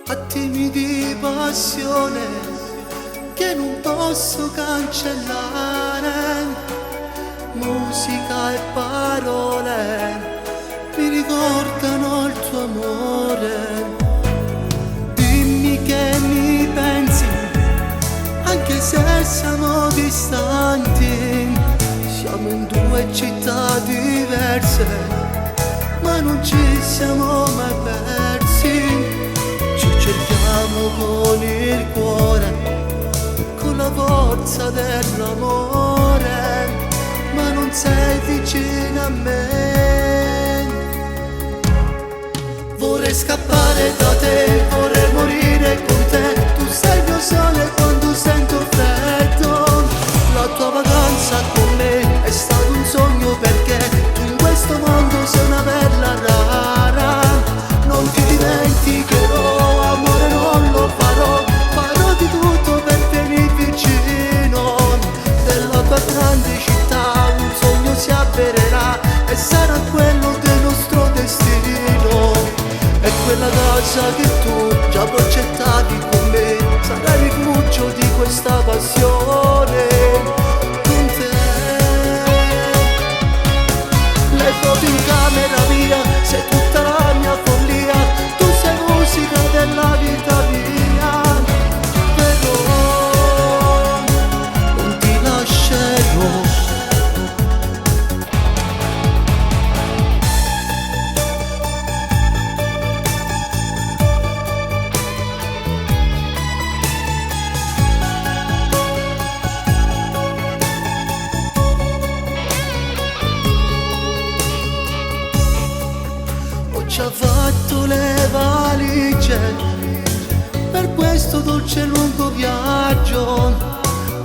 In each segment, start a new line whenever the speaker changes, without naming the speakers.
Attimi di passione che non posso cancellare, musica e parole mi ricordano il tuo amore. Dimmi che mi pensi, anche se siamo distanti, siamo in due città diverse, ma non ci siamo mai persi. Cerchiamo con il cuore, con la forza dell'amore, ma non sei vicina a me. Vorrei scappare da te, vorrei morire con te. Tu sei il mio sole quando sento freddo. La tua vacanza con me è stato un sogno, perché tu in questo mondo sei una perla rara. Non ti dimenticherò, amore, non lo farò. Farò di tutto per venire vicino. Della tua grande città un sogno si avvererà e sarà quello del nostro destino. E quella casa che tu già progettavi con me sarà il rifugio di questa passione. Con te le foto in camera mia, sei tutta la mia follia. Tu sei musica della vita mia, però non ti lascerò. Ci ha fatto le valigie per questo dolce e lungo viaggio.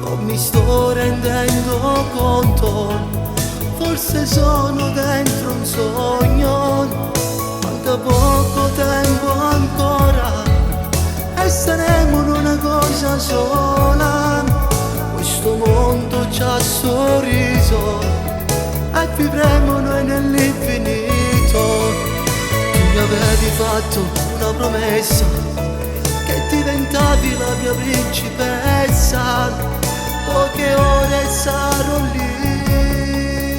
Non mi sto rendendo conto, forse sono dentro un sogno. Manca poco tempo ancora e saremo una cosa sola. Questo mondo ci ha sorriso e vivremo noi nell'infinito. Mi avevi fatto una promessa che diventavi la mia principessa. Poche ore sarò lì.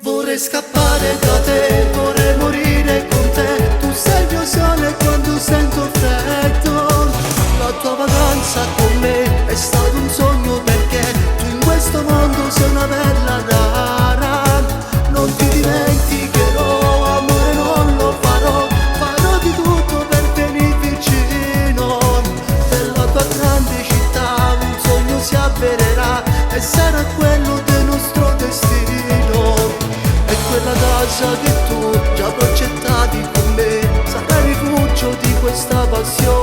Vorrei scappare da te, vorrei morire con te. Tu sei il mio sole quando sento freddo. La tua vacanza con me è stato un sogno, perché tu in questo mondo sei una perla rara. Non ti dimenticherò, amore, non lo farò. Farò di tutto per venire vicino. Della tua grande città un sogno si avvererà e sarà quello del nostro destino. E quella casa che tu già progettavi con me sarà il rifugio di questa passione.